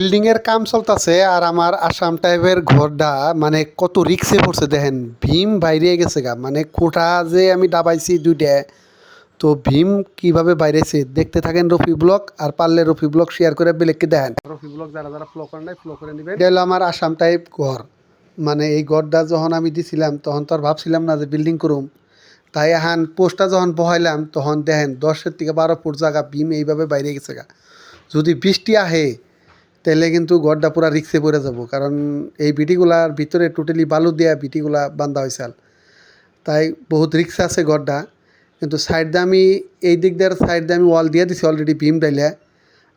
Building এর কাম চলতেছে আর আমার আসাম টাইপের ঘরটা মানে কত রিক্সে পড়ছে দেখেন। ভীম বাইরে গেছে গা, মানে খুঁটা যে আমি দাবাইছি দুইটা, তো ভীম কিভাবে বাইরেছে দেখতে থাকেন রফি ব্লগ। আর পারলে রফি ব্লগ শেয়ার করে বেলেগকে দেখেন। রফি ব্লগ যারা যারা ফলো করেন নাই ফলো করে নেবেন। এটা হলো আমার আসাম টাইপ ঘর। মানে এই ঘরটা যখন আমি দিছিলাম তখন তো আর ভাবছিলাম না যে বিল্ডিং করুম। তাই এখন পোস্টটা যখন বহাইলাম তখন দেখেন 10 থেকে 12 ফুট জায়গা ভীম এইভাবে বাইরে গেছে গা। যদি বৃষ্টি আহে তাহলে কিন্তু ঘরটা পুরা রিক্সে পড়ে যাব, কারণ এই বিটিগুলার ভিতরে টোটালি বালু দেওয়া বিটিগুলা বান্ধা হয়েছে। তাই বহুত রিক্স আছে ঘরটা। কিন্তু সাইড দিয়ে আমি এই দিক দিয়ে সাইড দিয়ে আমি ওয়াল দিয়ে দিছি অলরেডি ভীম ডাইলে।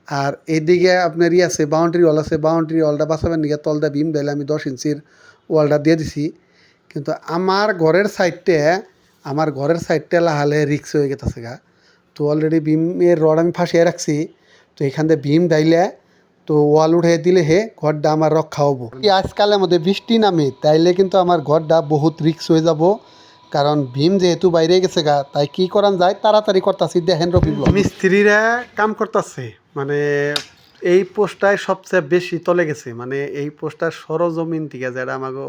আর এইদিকে আপনার আছে বাউন্ডারি ওয়াল আছে, বাউন্ডারি ওয়ালটা বাঁচাবেন নিকে তল দিয়ে ভীম ডাইলে আমি 10 ইঞ্চির ওয়ালটা দিয়ে দিছি। কিন্তু আমার ঘরের সাইডটা লাহালে রিক্স হয়ে গেছে গা। তো অলরেডি ভীমের রড আমি ফাঁসিয়ে রাখছি। তো এখান থেকে ভীম ডাইলে তো ওয়াল উঠে দিলে ঘরটা আমার রক্ষা হবো। আজকালের মধ্যে বৃষ্টি নামে তাইলে কিন্তু আমার ঘরটা বহুত রিক্স হয়ে যাব, কারণ ভীম যেহেতু বাইরে গেছে গা। তাই কি করান যায় তাড়াতাড়ি করতেছি দেখেন রফি ব্লগ। মিস্ত্রিরা কাম করতেছে, মানে এই পোস্টটায় সবচেয়ে বেশি তলে গেছে। মানে এই পোস্টটার সরজমিন থেকে যারা আমাকে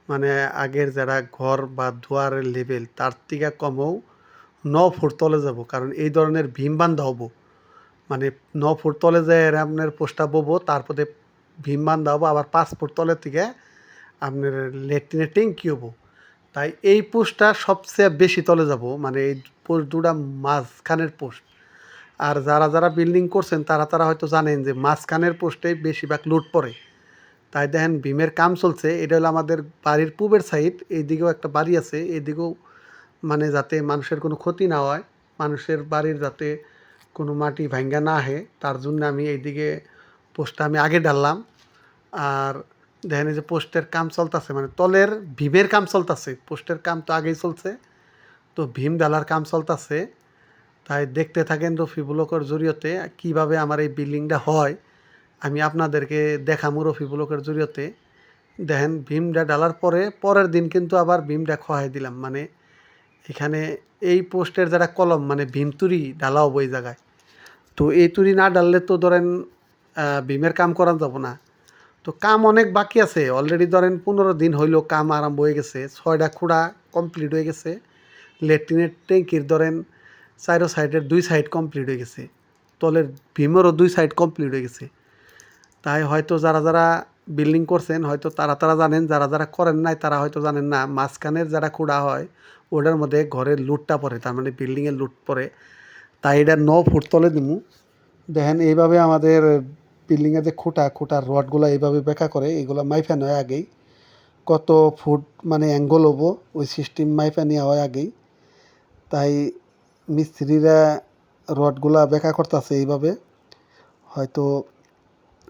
মানে আগের যারা ঘর বা দুয়ারের লেভেল তার থেকে কমেও 9 ফুট তলে যাব, কারণ এই ধরনের ভীম বান্ধা হবো। মানে 9 ফুট তলে যায় আপনার পোস্টটা ববো, তারপরে ভীম বান্ধা হবো। আবার 5 ফুট তলের থেকে আপনার ল্যাট্রিনের ট্যাঙ্কি হবো। তাই এই পোস্টটা সবচেয়ে বেশি তলে যাব, মানে এই পোস্ট দুটা মাঝখানের পোস্ট। আর যারা যারা বিল্ডিং করছেন তারা তারা হয়তো জানেন যে মাঝখানের পোস্টে বেশিরভাগ লুট পড়ে। তাই দেখেন ভীমের কাম চলছে। এটা হলো আমাদের বাড়ির পূবের সাইড, এইদিকেও একটা বাড়ি আছে, এদিকেও মানে যাতে মানুষের কোনো ক্ষতি না হয়, মানুষের বাড়ির যাতে কোনো মাটি ভাঙ্গা না আহে, তার জন্য আমি এইদিকে পোস্টটা আমি আগে ডাললাম। আর দেখেন এই যে পোস্টের কাম চলতেছে, মানে তলের ভীমের কাম চলতেছে, পোস্টের কাম তো আগেই চলছে, তো ভীম ডালার কাম চলতেছে। তাই দেখতে থাকেন রফি ব্লকের জরিয়তে কিভাবে আমার এই বিল্ডিংটা হয়, আমি আপনাদেরকে দেখামু রফি ব্লকের জরিয়তে। দেখেন ভীমটা ডালার পরের দিন কিন্তু আবার ভীমটা খোয়াই দিলাম। মানে এখানে এই পোস্টের যারা কলম মানে ভীম তুরি ডালাও ওই জায়গায়। তো এই তুরি না ডাললে তো ধরেন ভীমের কাম করা যাব না। তো কাম অনেক বাকি আছে, অলরেডি ধরেন 15 দিন হইলেও কাম আরম্ভ হয়ে গেছে। 6টা খুঁড়া কমপ্লিট হয়ে গেছে। ল্যাট্রিনের ট্যাঙ্কির ধরেন 4 সাইডের 2 সাইড কমপ্লিট হয়ে গেছে, তলের ভীমেরও 2 সাইড কমপ্লিট হয়ে গেছে। তাই হয়তো যারা যারা বিল্ডিং করছেন হয়তো তারা তারা জানেন, যারা যারা করেন নাই তারা হয়তো জানেন না। মাঝখানের যারা খুঁড়া হয় ওটার মধ্যে ঘরের লুটটা পড়ে, তার মানে বিল্ডিংয়ের লুট পড়ে। তাই এটা 9 ফুট তলে দিমু। দেখেন এইভাবে আমাদের বিল্ডিংয়ের যে খুঁটার রডগুলো এইভাবে বেঁকা করে, এগুলো মাইফা নেয় আগেই কত ফুট মানে অ্যাঙ্গল হবো ওই সিস্টেম মাইফা নেওয়া হয় আগেই। তাই মিস্ত্রিরা রডগুলা বেঁকা করতেছে এইভাবে। হয়তো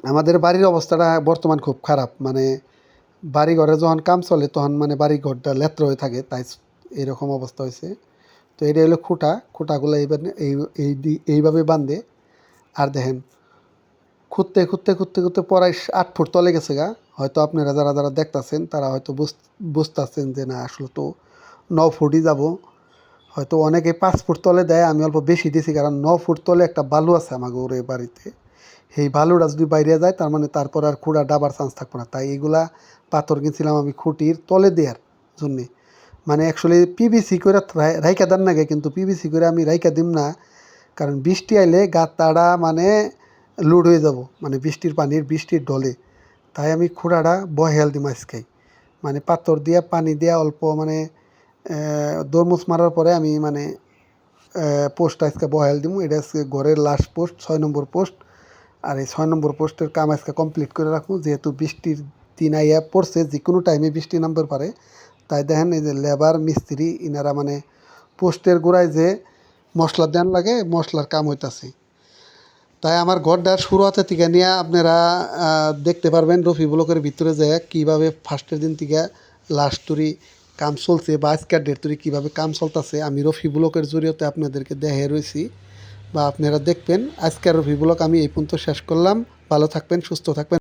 আমাদের বাড়ির অবস্থাটা বর্তমান খুব খারাপ, মানে বাড়ি ঘরে যখন কাম চলে তখন মানে বাড়ি ঘরটা লেত্র হয়ে থাকে, তাই এইরকম অবস্থা হয়েছে। তো এটা হলো খুঁটাগুলো এইবার এইভাবে বাঁধে। আর দেখেন খুঁড়তে খুঁড়তে খুঁড়তে খুঁড়তে প্রায় 8 ফুট তলে গেছে গা। হয়তো আপনারা যারা যারা দেখতেছেন তারা হয়তো বুঝতেছেন যে না আসলে তো 9 ফুটই যাব। হয়তো অনেকে 5 ফুট তলে দেয়, আমি অল্প বেশি দিয়েছি, কারণ 9 ফুট তলে একটা বালু আছে আমাকে ওর বাড়িতে। এই বালুটা যদি বাইরে যায় তার মানে তারপর আর খুঁড়া ডাবার চান্স থাকবে না। তাই এগুলা পাথর কিনছিলাম আমি খুঁটির তলে দেওয়ার জন্যে। মানে অ্যাকচুয়ালি পিভিসি করে রাইকা দেন নাগে, কিন্তু পিভিসি করে আমি রাইকা দিম না, কারণ বৃষ্টি আইলে গাতাটা মানে লোড হয়ে যাব, মানে বৃষ্টির ঢলে। তাই আমি খুঁড়াটা বহেল দিম আজকে, মানে পাথর দিয়া পানি দিয়া অল্প মানে দরমুজ মারার পরে আমি মানে পোস্ট আজকে বহেল দিমু। এটা আজকে ঘরের লাস্ট পোস্ট, 6 নম্বর পোস্ট। আর এই 6 নম্বর পোস্টের কাম আজকে কমপ্লিট করে রাখবো, যেহেতু বৃষ্টির দিন আইয়া পড়ছে, যে কোনো টাইমে বৃষ্টি নামতে পারে। তাই দেখেন এই যে লেবার মিস্ত্রি ইনারা মানে পোস্টের গোড়ায় যে মশলা দেন লাগে মশলার কাম হইতাছে। তাই আমার ঘরটা শুরু হাতে থেকে নিয়ে আপনারা দেখতে পারবেন রফি ব্লকের ভিতরে যে কীভাবে ফার্স্টের দিন থেকে লাস্ট তুরি কাম চলছে, বা আজকের ডেট তুরি কীভাবে কাম চলতেছে আমি রফি ব্লকের জরিয়তে আপনাদেরকে দেখে রয়েছি, বা আপনারা দেখবেন। আজকের রফি ব্লক আমি এই পর্যন্ত শেষ করলাম। ভালো থাকবেন, সুস্থ থাকবেন।